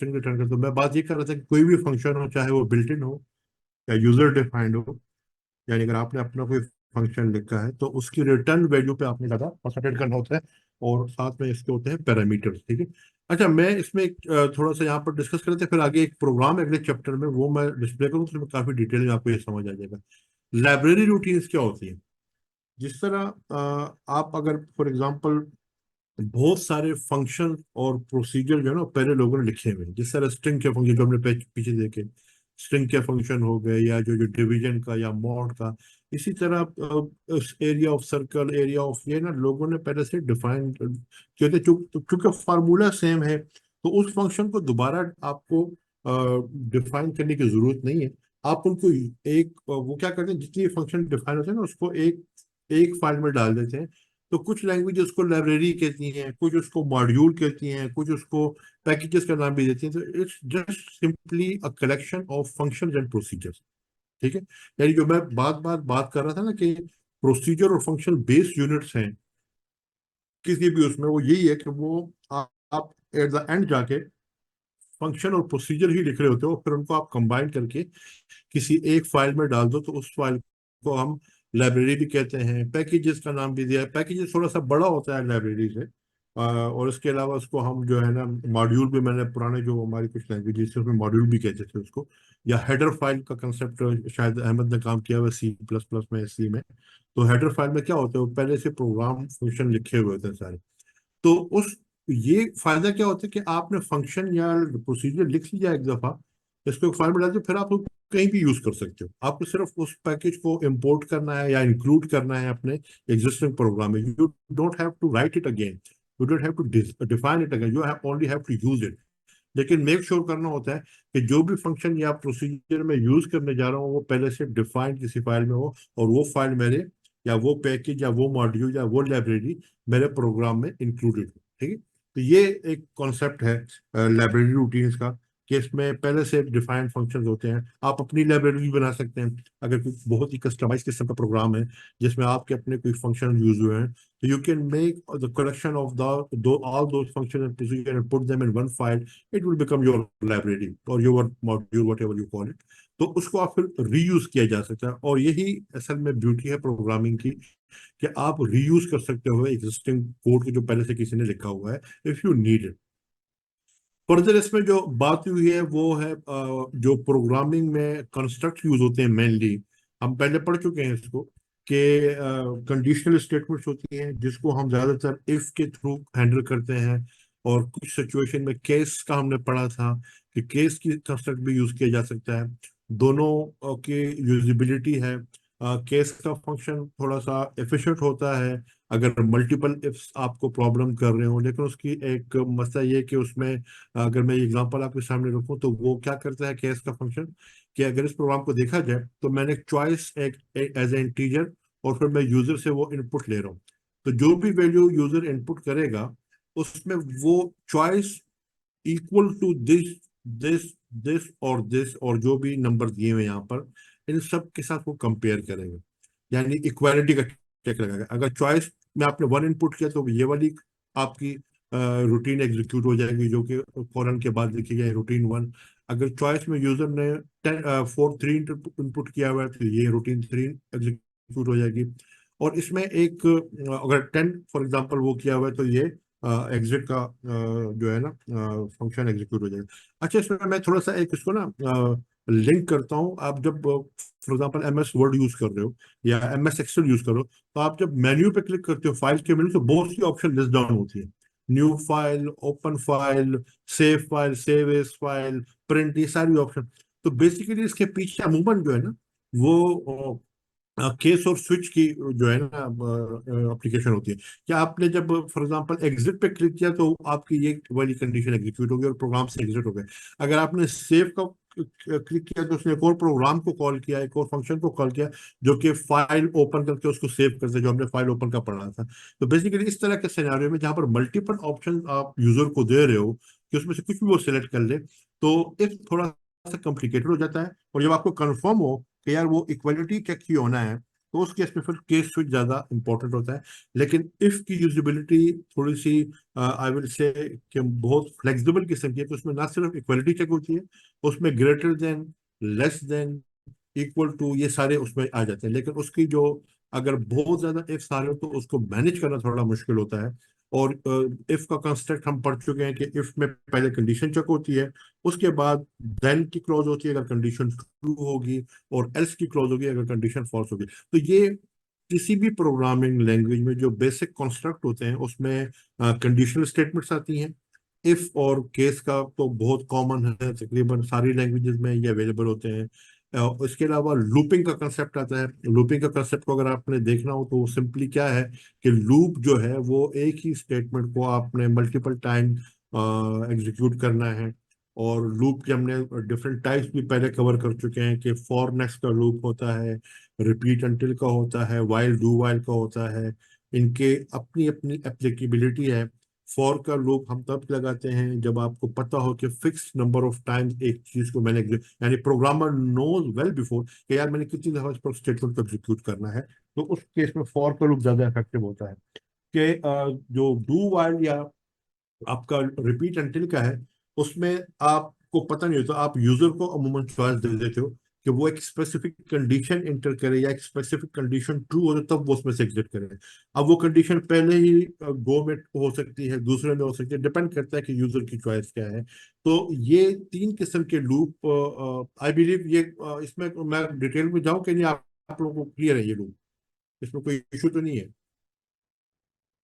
String return करता हूँ। मैं बात ये कर रहा था कि कोई भी फंक्शन हो, चाहे वो बिल्ट इन हो या यूजर डिफाइंड हो, यानी अगर आपने अपना कोई फंक्शन लिखा है तो उसकी रिटर्न वैल्यू पे आपने ज़्यादा कंसंट्रेट करना होता है, और साथ में इसके होते हैं पैरामीटर्स। ठीक है। अच्छा, मैं इसमें थोड़ा सा यहाँ पर डिस्कस करते हैं, फिर आगे एक प्रोग्राम अगले चैप्टर में वो मैं डिस्प्ले करूँ, तो उसमें काफ़ी डिटेल में आपको ये समझ आ जाएगा। लाइब्रेरी रूटीन्स क्या होती है? जिस तरह आप अगर फॉर एग्जांपल बहुत सारे फंक्शन और प्रोसीजर जो है ना पहले लोगों ने लिखे हुए हैं, जिस तरह स्ट्रिंग के फंक्शन जो हमने पीछे देखे, स्ट्रिंग के फंक्शन हो गए, या जो जो डिवीजन का या मॉड का, इसी तरह area of circle, area of, ये ना लोगों ने पहले से डिफाइन किए थे। क्योंकि फार्मूला सेम है, तो उस फंक्शन को दोबारा आपको डिफाइन करने की जरूरत नहीं है। आप उनको एक वो क्या करते हैं, जितनी फंक्शन डिफाइन होते हैं ना उसको एक एक फाइल में डाल देते हैं। तो कुछ लैंग्वेज उसको लाइब्रेरी कहती हैं, कुछ उसको मॉड्यूल कहती हैं, कुछ उसको पैकेजेस का नाम भी देती हैं। तो it's just simply a collection of functions and procedures. ठीक है। यानी जो मैं बात कर रहा था ना कि प्रोसीजर और फंक्शन बेस्ड यूनिट्स हैं किसी भी उसमें, वो यही है कि वो आप एट द एंड जाके फंक्शन और प्रोसीजर ही लिख रहे होते हो, फिर उनको आप कंबाइन करके किसी एक फाइल में डाल दो, तो उस फाइल को हम लाइब्रेरी भी कहते हैं। पैकेजेस का नाम भी दिया है। पैकेजेस थोड़ा सा बड़ा होता है लाइब्रेरी से, और इसके अलावा उसको हम जो है ना मॉड्यूल भी, मैंने पुराने जो हमारी कुछ लैंग्वेजेस थे उसमें मॉड्यूल भी कहते थे उसको, या हेडर फाइल का कंसेप्ट शायद अहमद ने काम किया हुआ C++ में, सी में। तो हेडर फाइल में क्या होता है, वो पहले से प्रोग्राम फंक्शन लिखे हुए होते हैं सारे। तो उस ये फायदा क्या होता है कि आपने फंक्शन या प्रोसीजर लिख लिया एक दफा, इसको एक फाइल में डाल दिया, फिर आप उसको कहीं भी यूज कर सकते हो। आपको सिर्फ उस पैकेज को इंपोर्ट करना है या इंक्लूड करना है अपने एग्जिस्टिंग प्रोग्राम में। You don't have to write it again, you don't have to define it again, you only have to use it. लेकिन मेक श्योर करना होता है कि जो भी फंक्शन या प्रोसीजर मैं यूज करने जा रहा हूँ वो पहले से डिफाइंड किसी फाइल में हो, और वो फाइल मेरे, या वो पैकेज या वो मॉड्यूल या वो लाइब्रेरी मेरे प्रोग्राम में इंक्लूडेड हो। ठीक है। तो ये एक कॉन्सेप्ट है लाइब्रेरी रूटीन्स का, कि इसमें पहले से डिफाइंड फंक्शंस होते हैं। आप अपनी लाइब्रेरी भी बना सकते हैं अगर कोई बहुत ही कस्टमाइज किस्म का प्रोग्राम है जिसमें आपके अपने कोई फंक्शन यूज हुए हैं। तो you can make the collection of all those functions and procedures and put them in one file. It will become your library or your module, whatever you call it. तो उसको आप फिर reuse किया जा सकता है, और यही असल में ब्यूटी है प्रोग्रामिंग की, कि आप रीयूज कर सकते हो एग्जिस्टिंग कोड को जो पहले से किसी ने लिखा हुआ है, if you need it. Further इसमें जो बात हुई है वो है जो प्रोग्रामिंग में कंस्ट्रक्ट यूज होते हैं मेनली, हम पहले पढ़ चुके हैं इसको, कि कंडीशनल स्टेटमेंट्स होती हैं जिसको हम ज्यादातर इफ के थ्रू हैंडल करते हैं, और कुछ सिचुएशन में केस का हमने पढ़ा था कि केस की कंस्ट्रक्ट भी यूज किया जा सकता है। दोनों की यूजिबिलिटी है। केस का फंक्शन थोड़ा सा एफिशिएंट होता है अगर मल्टीपल इफ्स आपको प्रॉब्लम कर रहे हो, लेकिन उसकी एक मसला ये है कि उसमें अगर मैं एग्जांपल आपके सामने रखूं तो वो क्या करता है केस का फंक्शन, कि अगर इस प्रोग्राम को देखा जाए तो मैंने एक चॉइस एक एज ए इंटीजर, और फिर मैं यूजर से वो इनपुट ले रहा हूँ। तो जो भी वैल्यू यूजर इनपुट करेगा उसमें वो choice equal to this this this और दिस, और जो भी नंबर दिए हुए हैं यहाँ पर, इन सब के साथ वो कंपेयर करेंगे, यानी इक्वालिटी का चेक लगाएगा। अगर चॉइस में आपने वन इनपुट किया तो ये वाली आपकी रूटीन एग्जीक्यूट हो जाएगी, जो कि फॉरन के बाद लिखी जाए रूटीन वन। अगर चॉइस में यूजर ने 3 इनपुट किया हुआ है तो ये रूटीन 3 एग्जीक्यूट हो जाएगी। और इसमें एक अगर 10 फॉर एग्जांपल वो किया हुआ है तो ये एग्जिट का जो है ना फंक्शन एग्जीक्यूट हो जाएगा। अच्छा, इसमें मैं थोड़ा सा एक इसको ना लिंक करता हूँ। आप जब for example MS word use कर रहे हो या MS एक्सेल यूज कर रहे हो, तो आप जब मेन्यू पे क्लिक करते हो फाइल के मेन्यू, तो बहुत सी ऑप्शन लिस्ट डाउन होती है। New file, open file, file, save as file, print, ये सारी ऑप्शन। तो बेसिकली इसके पीछे अमूमन जो है ना वो केस और स्विच की जो है ना एप्लीकेशन होती है। क्या आपने जब फॉर एग्जांपल एग्जिट पे क्लिक किया तो आपकी ये वाली कंडीशन एग्जीक्यूट हो गई और प्रोग्राम से एग्जिट हो गए। अगर आपने सेव का क्लिक किया तो उसने एक और प्रोग्राम को कॉल किया, एक और फंक्शन को कॉल किया, जो कि फाइल ओपन करके उसको सेव करते, जो हमने फाइल ओपन का पढ़ा था। तो बेसिकली इस तरह के सिनेरियो में जहां पर मल्टीपल ऑप्शन आप यूजर को दे रहे हो कि उसमें से कुछ भी वो सिलेक्ट कर ले, तो एक थोड़ा सा कॉम्प्लिकेटेड हो जाता है। और जब आपको कंफर्म हो कि यार वो इक्वलिटी चेक ही होना है, तो उस केस में फिर केस स्विच ज्यादा इंपॉर्टेंट होता है। लेकिन इफ की यूजिबिलिटी थोड़ी सी आई विल से कि बहुत फ्लेक्सिबल किस्म की है, तो उसमें ना सिर्फ इक्वलिटी चेक होती है, उसमें greater than, less than, equal to, ये सारे उसमें आ जाते हैं। लेकिन उसकी जो, अगर बहुत ज्यादा इफ सारे हो तो उसको मैनेज करना थोड़ा मुश्किल होता है। और इफ का कंस्ट्रक्ट हम पढ़ चुके हैं कि इफ में पहले कंडीशन चेक होती है, उसके बाद देन की क्लॉज होती है अगर कंडीशन ट्रू होगी, और एल्स की क्लॉज होगी अगर कंडीशन फॉल्स होगी। तो ये किसी भी प्रोग्रामिंग लैंग्वेज में जो बेसिक कंस्ट्रक्ट होते हैं उसमें कंडीशनल स्टेटमेंट्स आती हैं। इफ और केस का तो बहुत कॉमन है, तकरीबन सारी लैंग्वेजेस में ये अवेलेबल होते हैं। इसके अलावा लूपिंग का कंसेप्ट आता है। लूपिंग का कंसेप्ट को अगर आपने देखना हो तो सिंपली क्या है कि लूप जो है वो एक ही स्टेटमेंट को आपने मल्टीपल टाइम एग्जीक्यूट करना है। और लूप के हमने डिफरेंट टाइप्स भी पहले कवर कर चुके हैं कि फॉर नेक्स्ट का लूप होता है, रिपीट अंटिल का होता है, वाइल डू वाइल का होता है। इनके अपनी अपनी एप्लीकेबिलिटी है। फॉर का लूप हम तब लगाते हैं जब आपको पता हो कि फिक्स नंबर ऑफ टाइम्स एक चीज को मैंने यानी प्रोग्रामर नोज वेल बिफोर कि यार मैंने कितनी दफा इस पर स्टेटमेंट को एग्जीक्यूट करना है। तो उस केस में फॉर का लूप ज्यादा इफेक्टिव होता है। कि जो डू वाइल या आपका रिपीट अंटिल का है, उसमें आपको पता नहीं होता, आप यूजर को अमूमन चॉइस दे देते हो कि वो एक स्पेसिफिक कंडीशन इंटर करे या एक स्पेसिफिक कंडीशन ट्रू हो तो तब वो उसमें से एग्जिट करे। अब वो कंडीशन पहले ही गो में हो सकती है, दूसरे में हो सकती है, डिपेंड करता है कि यूजर की चॉइस क्या है। तो ये तीन किस्म के लूप, आई बिलीव ये इसमें मैं डिटेल में जाऊं कि नहीं, आप लोगों को क्लियर है ये लूप, इसमें कोई इशू तो नहीं है?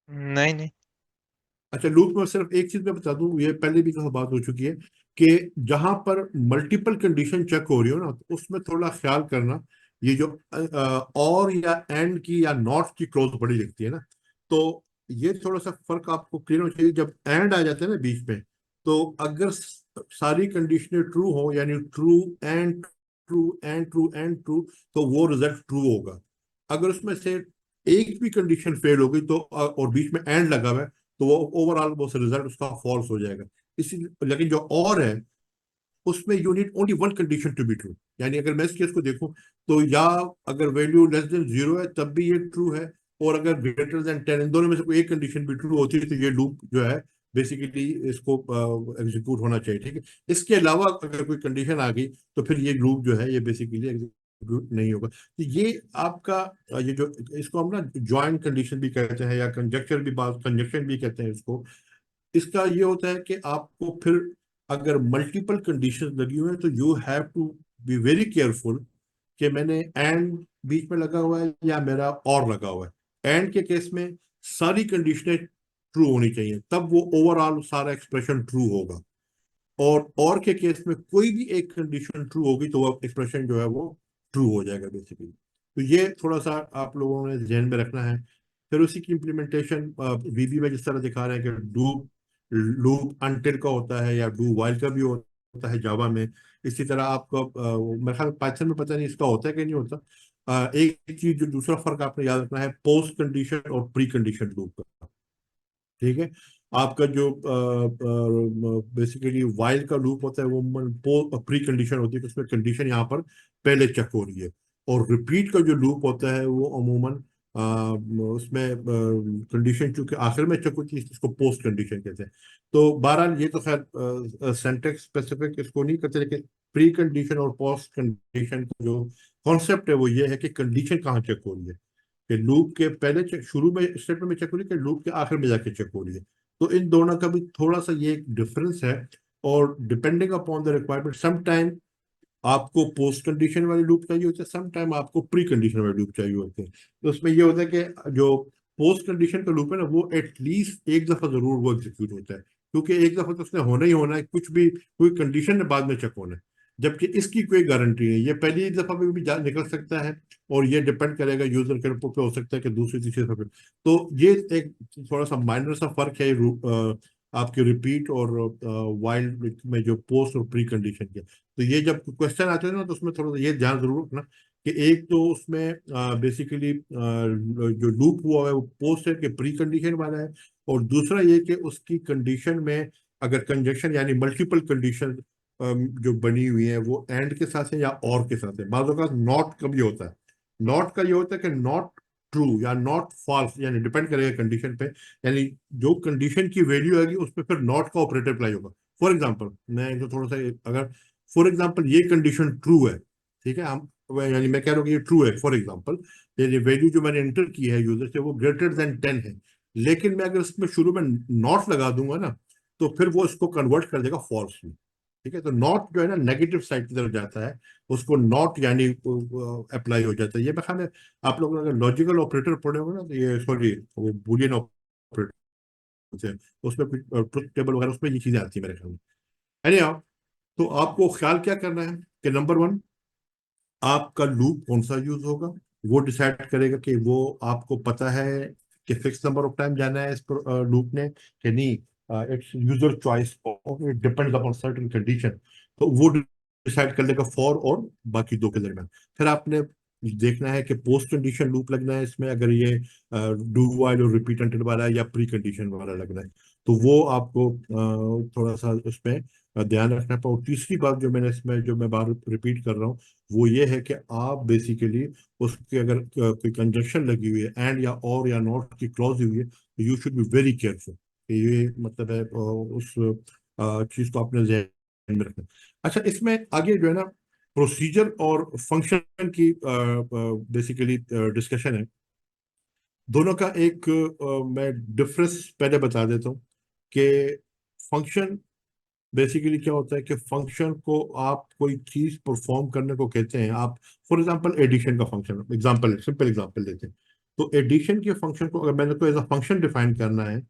नहीं नहीं। अच्छा, लूप में सिर्फ एक चीज मैं बता दूं, ये पहले भी कहा बात हो चुकी है कि जहां पर मल्टीपल कंडीशन चेक हो रही हो ना, तो उसमें थोड़ा ख्याल करना। ये जो और या एंड की या नॉट की क्लोज बड़ी लिखती है ना, तो ये थोड़ा सा फर्क आपको क्लियर होना चाहिए। जब एंड आ जाते हैं ना बीच में, तो अगर सारी कंडीशनें ट्रू हो, यानी true and true and true and true, तो वो रिजल्ट ट्रू होगा। अगर उसमें से एक भी कंडीशन फेल हो गई तो और बीच में एंड लगा हुआ है, तो वो ओवरऑल वो रिजल्ट उसका फॉल्स हो जाएगा। इसी, लेकिन जो और है उसमें you need only one condition to be true. यानी अगर मैं इस केस को देखूं तो या अगर वैल्यू लेस देन जीरो है तब भी ये ट्रू है, और अगर ग्रेटर देन 10, इन दोनों में से कोई एक कंडीशन भी ट्रू होती है तो ये लूप जो है बेसिकली इसको एग्जीक्यूट होना चाहिए। ठीक है। इसके अलावा अगर कोई कंडीशन आ गई तो फिर ये लूप जो है ये बेसिकली एग्जीक्यूट नहीं होगा। तो ये आपका ये जो, इसको हम ना ज्वाइंट कंडीशन भी कहते हैं या कंजक्चर भी, बात कंजक्शन भी कहते हैं इसको। इसका ये होता है कि आपको फिर अगर मल्टीपल कंडीशंस लगी हुई है तो you have to be very careful कि मैंने एंड बीच में लगा हुआ है या मेरा और लगा हुआ है। एंड के केस में सारी कंडीशनें ट्रू होनी चाहिए, तब वो ओवरऑल सारा एक्सप्रेशन ट्रू होगा। और के केस में कोई भी एक कंडीशन ट्रू होगी तो वो एक्सप्रेशन जो है वो ट्रू हो जाएगा बेसिकली। तो ये थोड़ा सा आप लोगों ने ध्यान में रखना है। फिर उसी की इम्प्लीमेंटेशन वीबी में जिस तरह दिखा रहे हैं कि डू लूप अनटिल का होता है या डू वाइल का भी होता है जावा में। इसी तरह आपका मेरे ख्याल पाइथन में पता नहीं इसका होता है कि नहीं होता। एक चीज जो दूसरा फर्क आपने याद रखना है, पोस्ट कंडीशन और प्री कंडीशन लूप का। ठीक है। आपका जो बेसिकली वाइल का लूप होता है वो प्री कंडीशन होती है कि उसमें कंडीशन यहाँ पर पहले चेक हो रही है। और रिपीट का जो लूप होता है वो अमूमन उसमें कंडीशन चूंकि आखिर में चेक होती है इसको पोस्ट कंडीशन कहते हैं। तो बहरहाल ये तो खैर सेंटेक्स स्पेसिफिक इसको नहीं करते, लेकिन प्री कंडीशन और पोस्ट कंडीशन का जो कॉन्सेप्ट है वो ये है कि कंडीशन कहाँ चेक हो रही है, कि लूप के पहले चेक शुरू में स्टेटमेंट में चेक हो रही है कि लूप के आखिर में जाके चेक हो रही है। तो इन दोनों का भी थोड़ा सा ये एक डिफरेंस है। और depending upon the requirement, some time आपको पोस्ट कंडीशन वाले लूप चाहिए होते हैं, सम टाइम आपको प्री कंडीशन वाले लूप चाहिए होते हैं। तो उसमें ये होता है कि जो पोस्ट कंडीशन का लूप है ना वो एटलीस्ट एक दफा जरूर वो एग्जीक्यूट होता है, क्योंकि एक दफा तो उसने होना ही होना है, कुछ भी कोई कंडीशन ने बाद में चेक होना है। जबकि इसकी कोई गारंटी नहीं, ये पहली दफा में भी निकल सकता है, और ये डिपेंड करेगा यूजर के ऊपर पे, हो सकता है कि दूसरी तीसरी दफा पे। तो ये एक थोड़ा सा माइनर सा फर्क है आपके रिपीट और वाइल्ड में जो पोस्ट और प्री कंडीशन के। तो ये जब क्वेश्चन आते हैं ना तो उसमें थोड़ा सा ये ध्यान जरूर रखना कि एक तो उसमें बेसिकली जो लूप हुआ है वो पोस्ट है कि प्री कंडीशन वाला है, और दूसरा ये कि उसकी कंडीशन में अगर कंजक्शन यानी मल्टीपल कंडीशन जो बनी हुई है वो एंड के साथ है या और के साथ है, बाज़ औक़ात नॉट का भी होता है। नॉट का ये होता है कि नॉट ट्रू या नॉट फॉल्स, यानी डिपेंड करेगा कंडीशन पे, यानी जो कंडीशन की वैल्यू आएगी उस पर फिर नॉट का ऑपरेटर अप्लाई होगा। फॉर एग्जाम्पल मैं इनको थोड़ा सा, अगर फॉर एग्जाम्पल ये कंडीशन ट्रू है, ठीक है, हम यानी मैं कह रहा हूँ कि ये ट्रू है, फॉर एग्जाम्पल ये वैल्यू जो मैंने एंटर की है यूजर से वो ग्रेटर देन 10 है, लेकिन मैं अगर इसमें शुरू में नॉट लगा दूंगा ना, तो फिर वो इसको कन्वर्ट कर देगा फॉल्स में। ठीक है, तो नॉट जो है ना नेगेटिव साइड की तरफ जाता है, उसको नॉट यानी अप्लाई हो जाता है। ये मैं ख्याल है आप लोग अगर लॉजिकल ऑपरेटर पढ़े होंगे ना, तो ये सॉरी वो बूलियन ऑपरेटर से उसमें कुछ ट्रुथ टेबल वगैरह उसमें ये चीजें आती है मेरे ख्याल में। यानी आप, तो आपको ख्याल क्या करना है कि नंबर वन, आपका लूप कौन सा यूज होगा, वो डिसाइड करेगा कि वो आपको पता है कि फिक्स नंबर ऑफ टाइम जाना है इस लूप ने कि नहीं, it's user choice, it depends upon certain condition. तो वो डिसाइड कर लेगा फॉर और बाकी दो के दरमियान। फिर आपने देखना है कि पोस्ट कंडीशन लूप लगना है इसमें, अगर ये डू वाइल और रिपीट अनटिल वाला है या प्री कंडीशन वाला लगना है, तो वो आपको थोड़ा सा उसमें ध्यान रखना पड़ा। और तीसरी बात जो मैंने इसमें जो मैं बार रिपीट कर रहा हूँ वो ये है कि आप बेसिकली उसके अगर कोई कंजक्शन लगी हुई है, एंड या और या नॉट की क्लॉज हुई है, तो you should be very careful. ये मतलब है उस चीज को आपने ध्यान में रखना है। अच्छा, इसमें आगे जो है ना प्रोसीजर और फंक्शन की बेसिकली डिस्कशन है। दोनों का एक मैं डिफरेंस पहले बता देता हूँ कि फंक्शन बेसिकली क्या होता है कि फंक्शन को आप कोई चीज परफॉर्म करने को कहते हैं। आप फॉर एग्जांपल एडिशन का फंक्शन एग्जांपल, सिंपल एग्जांपल देते हैं, तो एडिशन के फंक्शन को अगर मैंने को एज अ फंक्शन डिफाइन करना है,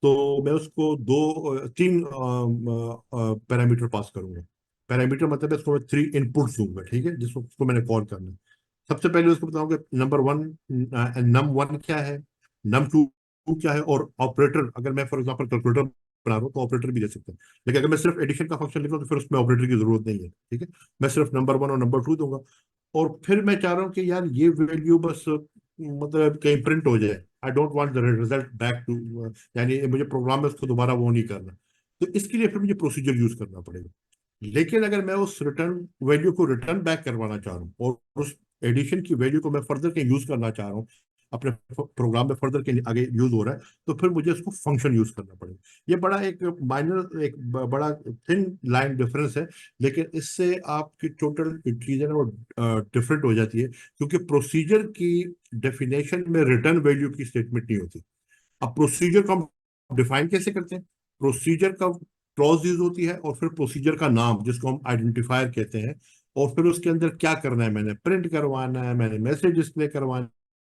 तो मैं उसको तीन पैरामीटर पास करूंगा। पैरामीटर मतलब है उसको थ्री इनपुट्स दूंगा, ठीक है, जिसको उसको मैंने कॉल करना है। सबसे पहले उसको बताऊंगा नंबर वन, नम वन क्या है, नम टू क्या है, और ऑपरेटर अगर मैं फॉर एग्जांपल कैलकुलेटर बना रहा हूँ तो ऑपरेटर भी दे सकते हैं। लेकिन अगर मैं सिर्फ एडिशन का फंक्शन लिख रहा हूँ तो फिर उसमें ऑपरेटर की जरूरत नहीं है, ठीक है। मैं सिर्फ नंबर वन और नंबर टू दूंगा, और फिर मैं चाह रहा हूँ कि यार ये वैल्यू बस मतलब कहीं प्रिंट हो जाए, I don't want the result back to, यानी मुझे प्रोग्राम में उसको दोबारा वो नहीं करना। तो इसके लिए फिर मुझे प्रोसीजर यूज करना पड़ेगा। लेकिन अगर मैं उस रिटर्न वैल्यू को रिटर्न बैक करवाना चाह रहा हूँ और उस एडिशन की वैल्यू को मैं फर्दर के यूज करना चाह रहा हूँ, अपने प्रोग्राम में फर्दर के लिए आगे यूज हो रहा है, तो फिर मुझे उसको फंक्शन यूज करना पड़ेगा। ये बड़ा एक माइनर, एक बड़ा थिन लाइन डिफरेंस है, लेकिन इससे आपकी टोटल चीजें ना वो डिफरेंट हो जाती है, क्योंकि प्रोसीजर की डेफिनेशन में रिटर्न वैल्यू की स्टेटमेंट नहीं होती। अब प्रोसीजर को हम डिफाइन कैसे करते हैं? प्रोसीजर का क्लॉज यूज होती है, और फिर प्रोसीजर का नाम जिसको हम आइडेंटिफायर कहते हैं, और फिर उसके अंदर क्या करना है, मैंने प्रिंट करवाना है, मैंने मैसेज डिस्प्ले करवाना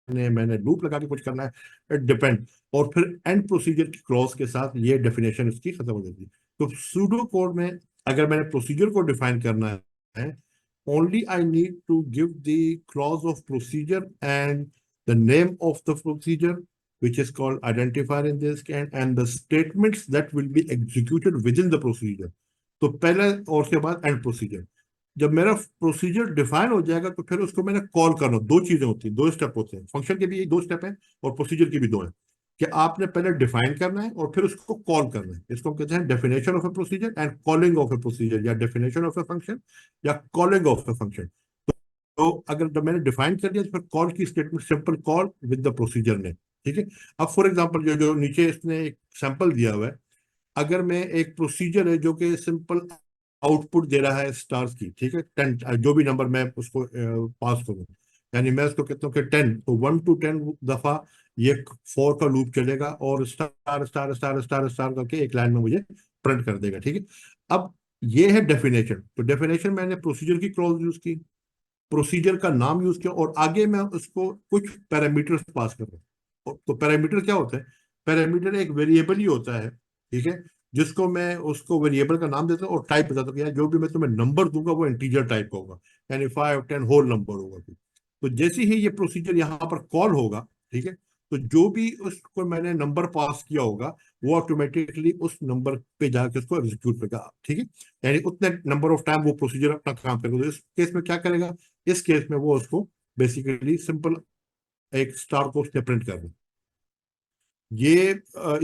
है, मैंने लूप लगा के कुछ करना है, इट डिपेंड। और फिर एंड प्रोसीजर की क्लॉज के साथ ये डेफिनेशन इसकी खत्म हो जाती है। तो सूडो कोड में अगर मैंने प्रोसीजर को डिफाइन करना है, only I need to give the clause of procedure and the name of the procedure, which is called identifier in this can, and the statements that will be executed within the procedure। तो पहले और उसके बाद and procedure. जब मेरा procedure define हो जाएगा तो फिर उसको मैंने कॉल करना। दो चीजें होती हैं, दो स्टेप होते हैं, फंक्शन के भी दो स्टेप हैं और प्रोसीजर के भी दो हैं, कि आपने पहले डिफाइन करना है और फिर उसको कॉल करना है। इसको हम कहते हैं definition of A procedure and calling of A procedure, या डेफिनेशन ऑफ ए फंक्शन या कॉलिंग ऑफ ए फंक्शन। तो अगर जब मैंने डिफाइन कर दिया तो फिर कॉल की statement simple call with the procedure ने, ठीक है। अब फॉर एग्जांपल जो जो नीचे इसने एक सैंपल दिया हुआ है, अगर मैं एक प्रोसीजर है जो कि सिंपल आउटपुट दे रहा है स्टार्स की, ठीक है, 10 जो भी नंबर मैं उसको पास करूं, यानी मैं उसको कहता हूँ कि 10, तो 1 to 10 दफा ये फॉर का लूप चलेगा और star star star star star करके एक लाइन में मुझे प्रिंट कर देगा, ठीक है। अब ये है डेफिनेशन। तो डेफिनेशन मैंने प्रोसीजर की क्लॉज यूज की, प्रोसीजर का नाम यूज किया, और आगे मैं उसको कुछ पैरामीटर्स पास कर रहा हूँ। तो पैरामीटर क्या होता है? पैरामीटर एक वेरिएबल ही होता है, ठीक है, जिसको मैं उसको वेरिएबल का नाम देता हूँ और टाइप बताता हूँ कि यार जो भी मैं तुम्हें नंबर दूंगा वो इंटीजर टाइप का होगा, यानी 5 10 होल नंबर होगा। तो जैसे ही ये प्रोसीजर यहाँ पर कॉल होगा, ठीक है, तो जो भी उसको मैंने नंबर पास किया होगा वो ऑटोमेटिकली उस नंबर पे जाके उसको एग्जीक्यूट करेगा, ठीक है। यानी उतने नंबर ऑफ टाइम वो प्रोसीजर अपना काम करेगा। तो इस केस में क्या करेगा? इस केस में वो उसको बेसिकली सिंपल एक स्टार को उसने प्रिंट कर दिया। ये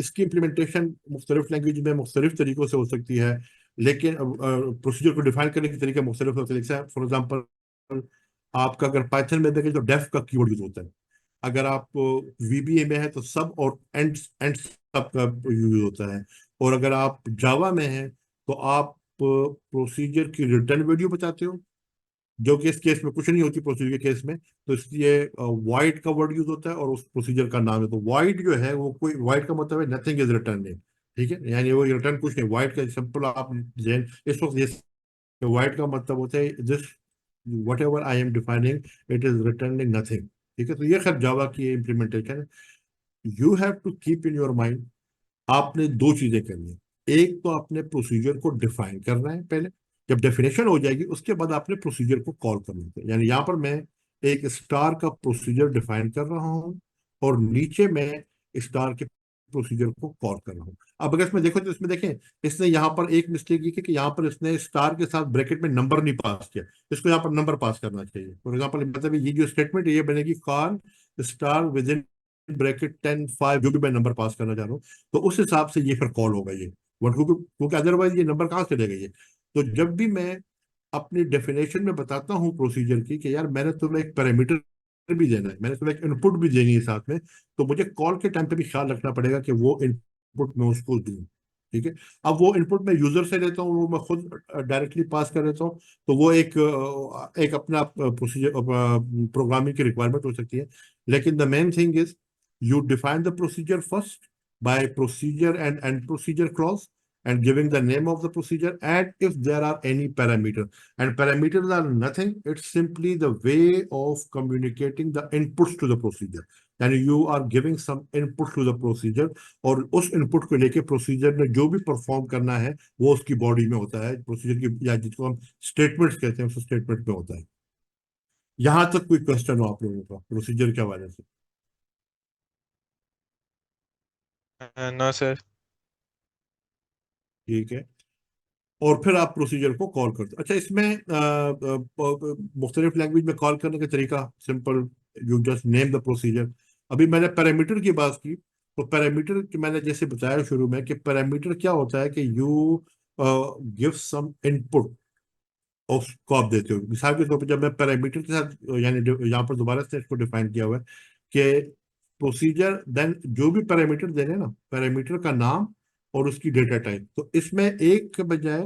इसकी इम्प्लीमेंटेशन मुख्तलिफ लैंग्वेज में मुख्तलिफ तरीकों से हो सकती है, लेकिन प्रोसीजर को डिफाइन करने के तरीके मुख्तलिफ होते हैं। फॉर एग्जाम्पल आपका अगर पाइथन में देखें तो डेफ का कीवर्ड यूज होता है। अगर आप वीबीए में है तो सब और एंड एंड सब का यूज होता है। और अगर आप जावा में है तो आप प्रोसीजर की रिटर्न वैल्यू बताते हो, जो कि इस केस में कुछ नहीं होती प्रोसीजर के केस में। तो इसलिए वाइड का वर्ड यूज होता है और उस प्रोसीजर का नाम है। तो वाइड जो है वो कोई, वाइड का मतलब है नथिंग इज रिटर्निंग। ठीक है, यानी वो रिटर्न कुछ नहीं। वाइड का सिंपल आप इस वक्त ये वाइड का मतलब होता है this whatever I am defining it is returning nothing. ठीक है, तो ये खैर जावा की इम्प्लीमेंटेशन है। You have to keep in your mind, आपने दो चीजें करनी है। एक तो आपने प्रोसीजर को डिफाइन करना है पहले, जब डेफिनेशन हो जाएगी उसके बाद आपने प्रोसीजर को कॉल करना है। यानी यहां पर मैं एक स्टार का प्रोसीजर डिफाइन कर रहा हूं और नीचे मैं स्टार के प्रोसीजर को कॉल कर रहा हूं। अब अगर इसमें देखो तो इसमें देखें, इसने यहाँ पर एक मिस्टेक की कि यहाँ पर इसने स्टार के साथ ब्रैकेट में नंबर नहीं पास किया। इसको यहाँ पर नंबर पास करना चाहिए। फॉर एग्जाम्पल मतलब ये जो स्टेटमेंट है ये बनेगी call star with in bracket 10 5, जो भी मैं नंबर पास करना चाह रहा हूँ। तो उस हिसाब से ये फिर कॉल होगा ये वर्ड, क्योंकि अदरवाइज ये नंबर कहाँ से लेगा ये। तो जब भी मैं अपनी डेफिनेशन में बताता हूँ प्रोसीजर की कि यार मैंने तुम्हें एक पैरामीटर भी देना है, मैंने तुम्हें एक इनपुट भी देनी है साथ में, तो मुझे कॉल के टाइम पे भी ख्याल रखना पड़ेगा कि वो इनपुट मैं उसको दूं। ठीक है, अब वो इनपुट मैं यूजर से लेता हूँ, वो मैं खुद डायरेक्टली पास कर देता हूँ, तो वो एक अपना प्रोसीजर प्रोग्रामिंग की रिक्वायरमेंट हो सकती है। लेकिन the main thing is you define the procedure first by procedure and end procedure clause and giving the name of the procedure and if there are any parameter. And parameters are nothing, it's simply the way of communicating the inputs to the procedure. यानी you are giving some input to the procedure और उस input को लेके procedure ने जो भी perform करना है वो उसकी बॉडी में होता है, प्रोसीजर की या जिसको हम स्टेटमेंट्स कहते हैं उस स्टेटमेंट में होता है। यहां तक कोई क्वेश्चन हो आप लोगों का प्रोसीजर के हवाले से? ना सर। ठीक है, और फिर आप प्रोसीजर को कॉल करते हो। अच्छा, इसमें मुख्तलिफ लैंग्वेज में कॉल करने का तरीका simple, you just name the procedure. अभी मैंने पैरामीटर की बात की, तो पैरामीटर की मैंने जैसे बताया शुरू में कि पैरामीटर क्या होता है कि यू गिव सम इनपुट उसको आप देते हो। मिसाल के तौर पर जब मैं पैरामीटर के साथ यानी यहाँ पर दोबारा से इसको डिफाइन किया हुआ है कि प्रोसीजर देन जो भी पैरामीटर देने ना, पैरामीटर का नाम और उसकी डेटा टाइप, तो इसमें एक के बजाय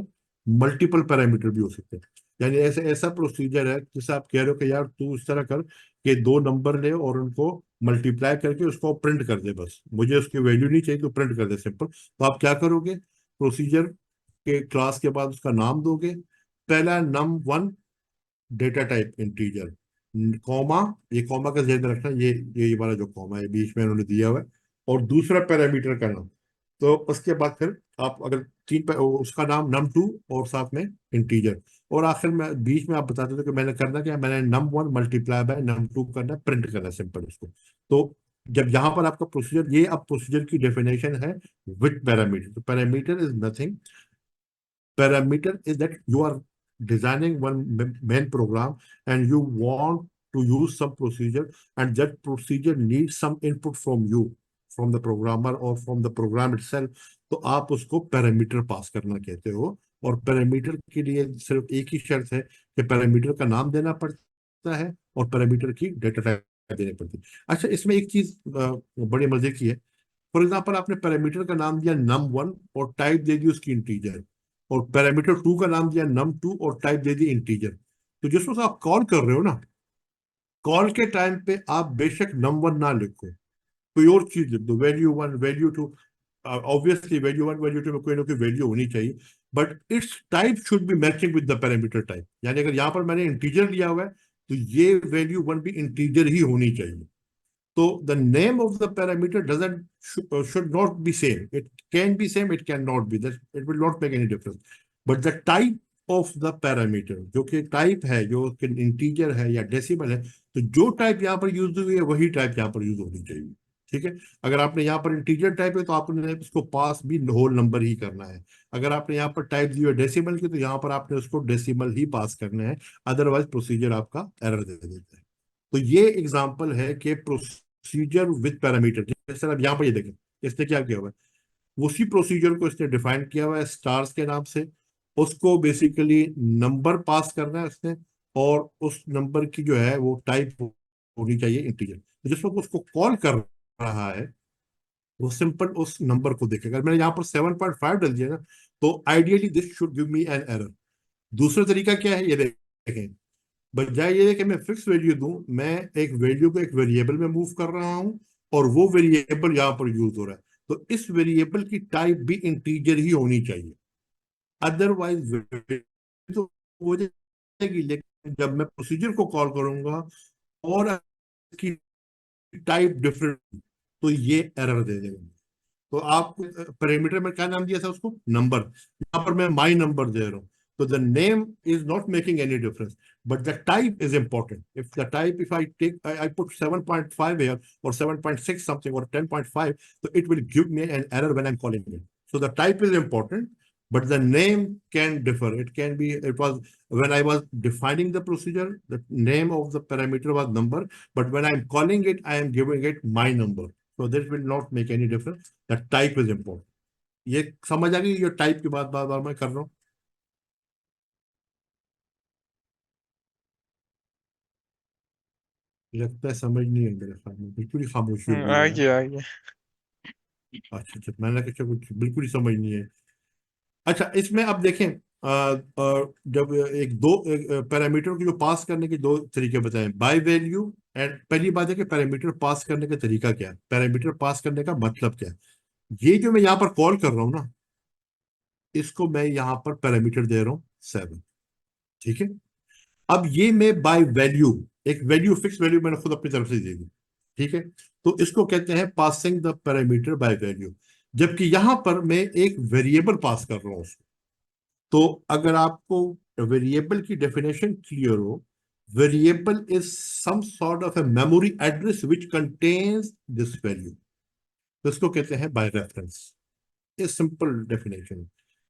मल्टीपल पैरामीटर भी हो सकते हैं। यानी ऐसे ऐसा प्रोसीजर है जैसे आप कह रहे हो कि यार तू इस तरह कर कि दो नंबर ले और उनको मल्टीप्लाई करके उसको प्रिंट कर दे, बस मुझे उसकी वैल्यू नहीं चाहिए तो प्रिंट कर दे सिंपल। तो आप क्या करोगे, प्रोसीजर के क्लास के बाद उसका नाम दोगे। पहला num1 data type integer, comma, ये कॉमा का ध्यान रखना, ये वाला जो कॉमा है बीच में उन्होंने दिया हुआ है, और दूसरा पैरामीटर का नाम। तो उसके बाद फिर आप अगर उसका नाम num2 और साथ में इंटीजर, और आखिर में बीच में आप बताते थे कि मैंने करना क्या है, मैंने num1 मल्टीप्लाई बाय num2 करना, प्रिंट करना सिंपल उसको। तो जब यहाँ पर आपका प्रोसीजर, ये अब प्रोसीजर की डेफिनेशन है विथ पैरामीटर। तो parameter is nothing, parameter is that you are designing one main program and you want to use some procedure, and that procedure needs some input from you, from the programmer or from the program itself। तो आप उसको parameter pass करना कहते हो। और parameter के लिए सिर्फ एक ही शर्त है कि पैरामीटर का नाम देना पड़ता है और पैरामीटर की डेटा टाइप देनी पड़ती है। अच्छा, इसमें एक चीज बड़ी मजे की है। फॉर एग्जाम्पल आपने पैरामीटर का नाम दिया num1 और टाइप दे दी उसकी इंटीजर, और पैरामीटर 2 का नाम दिया num2 और टाइप दे दी इंटीजर। तो जिस वक्त आप कॉल कर रहे हो ना, कॉल के टाइम पे आप बेशक num1 ना लिखो, कोई और चीज लिख दो, value 1 value 2। Obviously value 1 value 2 में कोई ना कोई वैल्यू होनी चाहिए, but it's type should be matching with the parameter type. यानी अगर यहाँ पर मैंने इंटीजर लिया हुआ है तो ये वैल्यू 1 भी इंटीजर ही होनी चाहिए। So the name of the parameter doesn't should not be same. It can be same, it cannot be. That it will not make any difference. But the type of the parameter, जो कि type है, जो कि integer है या decimal है, तो जो टाइप यहाँ पर यूज हुई है वही टाइप यहाँ पर यूज होनी चाहिए। ठीक है, अगर आपने यहाँ पर इंटीजर टाइप है तो आपने उसको पास भी होल नंबर ही करना है। अगर आपने यहाँ पर टाइप दी है डेसिमल की तो यहाँ पर आपने उसको डेसिमल ही पास करना है, अदरवाइज प्रोसीजर आपका एरर दे देता है। तो ये एग्जांपल है कि प्रोसीजर विद पैरामीटर। जैसे अब यहाँ पर ये देखें इसने क्या किया हुआ है, उसी प्रोसीजर को इसने डिफाइन किया हुआ है स्टार्स के नाम से। उसको बेसिकली नंबर पास करना है इसने, और उस नंबर की जो है वो टाइप होनी चाहिए इंटीजर। तो जिस वक्त उसको कॉल कर रहा है वो सिंपल उस नंबर को देखेगा। अगर मैंने यहाँ पर 7.5 डाल दिया ना, तो ideally this should give me an error. दूसरा तरीका क्या है, ये देखें, बजाय ये कि मैं फिक्स वैल्यू दूं, मैं एक वैल्यू को एक वेरिएबल में मूव कर रहा हूं और वो वेरिएबल यहाँ पर यूज हो रहा है। तो इस वेरिएबल की टाइप भी इंटीजर ही होनी चाहिए, अदरवाइज तो हो जाएगी। लेकिन जब मैं प्रोसीजर को कॉल करूंगा और इसकी टाइप डिफरेंट, तो ये एरर दे देगा। तो आप पैरामीटर में क्या नाम दिया था उसको, नंबर। यहाँ पर मैं माई नंबर दे रहा हूँ। तो the name is not making any difference, but the type is important. If the type, if I put 7.5 here or 7.6 something or 10.5, so it will give me an error when I'm calling it. So the type is important, but the name can differ. It can be, it was when I was defining the procedure, the name of the parameter was number, but when I'm calling it, I am giving it my number. So this will not make any difference. The type is important. ये समझ आ गई, ये type की बात बार बार मैं कर रहा हूँ। लगता है समझ नहीं है मेरे ख्याल में, बिल्कुल ही खामोशी हो गई है आ यार। गया आ गया। अच्छा अच्छा, मैंने कहा कुछ बिल्कुल ही समझ नहीं है। अच्छा, इसमें अब देखें, जब एक दो पैरामीटर की जो पास करने के दो तरीके बताएं, बाय वैल्यू एंड। पहली बात है कि पैरामीटर पास करने का तरीका क्या है, पैरामीटर पास करने का मतलब क्या है। ये जो मैं यहाँ पर कॉल कर रहा हूँ ना, इसको मैं यहाँ पर पैरामीटर दे रहा हूँ 7। ठीक है। अब ये मैं बाय वैल्यू, एक वैल्यू, फिक्स वैल्यू मैंने खुद अपनी तरफ से दे दी। ठीक है। तो इसको कहते हैं passing the parameter by value. जबकि यहां पर मैं एक वेरिएबल पास कर रहा हूँ उसको। तो अगर आपको वेरिएबल की डेफिनेशन क्लियर हो, variable is some sort of a memory address which contains this value. तो इसको कहते हैं बाय रेफरेंस। ये सिंपल डेफिनेशन है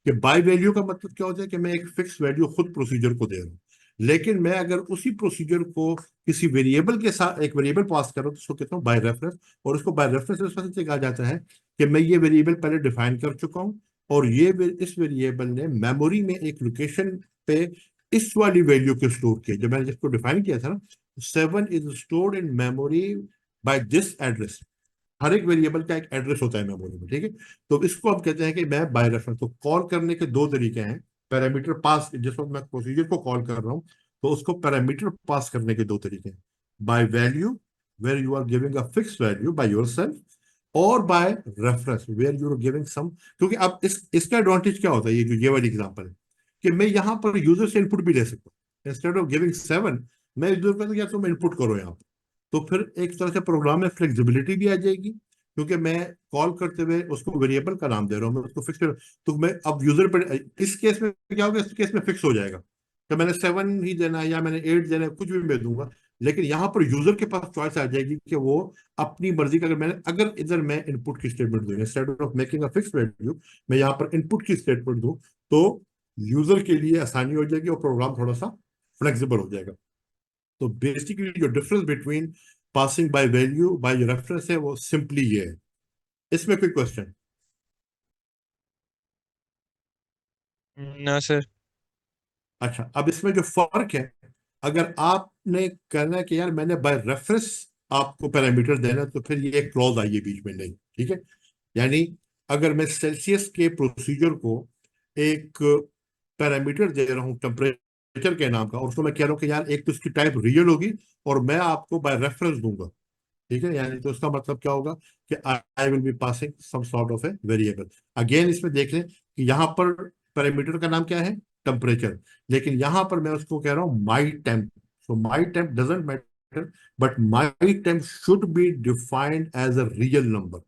कि बाय वैल्यू का मतलब क्या होता है कि मैं एक फिक्स वैल्यू खुद प्रोसीजर को दे रहा हूँ, लेकिन मैं अगर उसी प्रोसीजर को किसी वेरिएबल के साथ एक वेरिएबल पास कर रहा हूँ तो उसको कहता हूँ बाय रेफरेंस। और उसको बाय रेफरेंस इस वजह से कहा जाता है कि मैं ये वेरिएबल पहले डिफाइन कर चुका हूँ और इस वेरिएबल ने मेमोरी में एक लोकेशन पे इस वाली वैल्यू को स्टोर किया। जब मैंने जिसको डिफाइन किया था ना, 7 is stored in memory by this address. हर एक वेरिएबल का एक एड्रेस होता है मेमोरी में। ठीक है। तो इसको हम कहते हैं कि मैं बाय रेफरेंस। तो कॉल करने के दो तरीके हैं, पैरामीटर पास, जिस वक्त मैं प्रोसीजर को कॉल कर रहा हूँ तो उसको पैरामीटर पास करने के दो तरीके हैं, by value where you are giving a fix value by yourself, और by reference where you are giving some. क्योंकि अब इसका एडवांटेज क्या होता है, ये जो ये वाली एग्जांपल है, कि मैं यहाँ पर यूजर से इनपुट भी ले सकता हूँ। इंस्टेड ऑफ गिविंग 7, मैं यूजर को या तुम इनपुट करो यहाँ पर। तो फिर एक तरह से प्रोग्राम में फ्लेक्सिबिलिटी भी आ जाएगी, क्योंकि मैं कॉल करते हुए उसको वेरिएबल का नाम दे रहा हूँ, मैं उसको फिक्स कर। तो मैं अब यूजर पर, इस केस में क्या होगा, इस केस में फिक्स हो जाएगा कि मैंने 7 ही देना है या मैंने 8 देना है, कुछ भी मैं दूंगा। लेकिन यहाँ पर यूजर के पास चॉइस आ जाएगी कि वो अपनी मर्जी का, अगर इधर मैं इनपुट की स्टेटमेंट दूं, instead of making a fix value, मैं यहाँ पर इनपुट की स्टेटमेंट दूं, तो यूजर के लिए आसानी हो जाएगी और प्रोग्राम थोड़ा सा फ्लेक्सिबल हो जाएगा। तो बेसिकली जो difference between passing by value by reference है वो सिंपली ये है। इसमें कोई क्वेश्चन? ना सर। अच्छा, अब इसमें जो फर्क है, अगर आपने कहना है कि यार मैंने बाय रेफरेंस आपको पैरामीटर देना है, तो फिर ये एक क्लॉज आई है बीच में, नहीं। ठीक है। यानी अगर मैं सेल्सियस के प्रोसीजर को एक पैरामीटर दे रहा हूँ टेम्परेचर के नाम का, और उसको मैं कह रहा हूँ कि यार एक तो इसकी टाइप रियल होगी और मैं आपको बाय रेफरेंस दूंगा। ठीक है। यानी तो उसका मतलब क्या होगा कि I will be passing some sort of a variable. Again इसमें देख लें कि यहाँ पर पैरामीटर का नाम क्या है, टेम्परेचर, लेकिन यहाँ पर मैं उसको कह रहा हूँ my temp. So my temp doesn't matter, but my temp should be defined as a real number.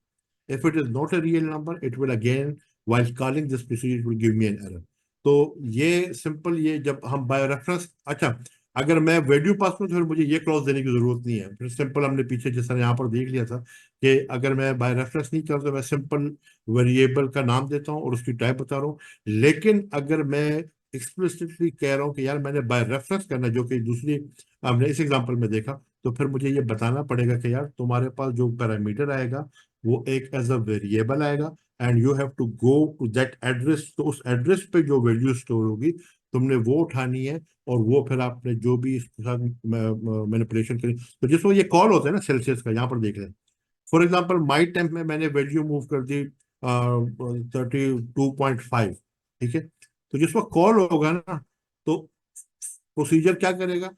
If it is not a real number, it will again, while calling this procedure, it will give me an error. तो ये simple, ये जब हम by reference, अच्छा, अगर मैं value pass करूँ तो फिर मुझे ये क्लॉज देने की जरूरत नहीं है। फिर सिंपल हमने पीछे जैसा यहाँ पर देख लिया था कि अगर मैं बाय रेफरेंस नहीं कर तो मैं सिंपल वेरिएबल का नाम देता हूँ और उसकी टाइप बता रहा हूँ। लेकिन अगर मैं एक्सप्लिसिटली कह रहा हूँ कि यार मैंने बाय रेफरेंस करना है, जो कि दूसरी हमने इस एग्जांपल में देखा, तो फिर मुझे ये बताना पड़ेगा कि यार तुम्हारे पास जो पैरामीटर आएगा वो एक एज अ वेरिएबल आएगा, and you have to go to that address. तो उस एड्रेस पे जो वैल्यू स्टोर होगी तुमने वो उठानी है, और वो फिर आपने जो भी इसके साथ मैनिपुलेशन करी, तो जिसमें ये कॉल होता है ना सेल्सियस का, यहाँ पर देख लें। फॉर एग्जाम्पल माई टेम्प में मैंने वैल्यू मूव कर दी 32.5, ठीक है। तो जिसमें कॉल होगा ना, तो प्रोसीजर क्या करेगा,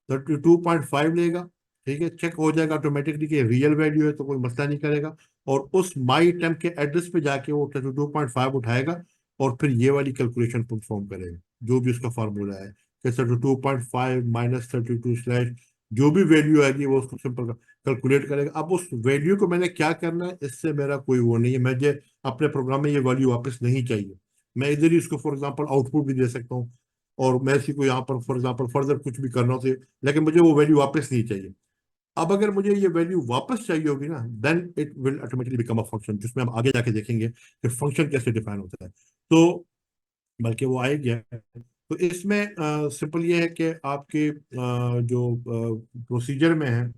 32.5 लेगा, ठीक है, चेक हो जाएगा ऑटोमेटिकली कि रियल वैल्यू है, तो कोई मसला नहीं करेगा। और उस माई टेम्प के एड्रेस पे जाके वो 32.5 उठाएगा, और फिर ये वाली कैलकुलेशन परफॉर्म करेगा, जो भी उसका फार्मूला है कि 32.5 माइनस 32 स्लैश जो भी वैल्यू आएगी वो उसको सिंपल कैलकुलेट करेगा। अब उस वैल्यू को मैंने क्या करना है, इससे मेरा कोई वो नहीं है, मुझे अपने प्रोग्राम में ये वैल्यू वापस नहीं चाहिए। मैं इधर ही उसको फॉर एग्जाम्पल आउटपुट भी दे सकता हूँ, और मैं इसी को यहाँ पर फॉर एग्जाम्पल फर्दर कुछ भी करना हो तो, लेकिन मुझे वो वैल्यू वापस नहीं चाहिए। अब अगर मुझे ये वैल्यू वापस चाहिए होगी ना, then it will automatically become a function, जिसमें हम आगे जाके देखेंगे कि फंक्शन कैसे डिफाइन होता है। तो बल्कि वो आएगी है। तो इसमें सिंपल ये है कि आपके जो प्रोसीजर में है,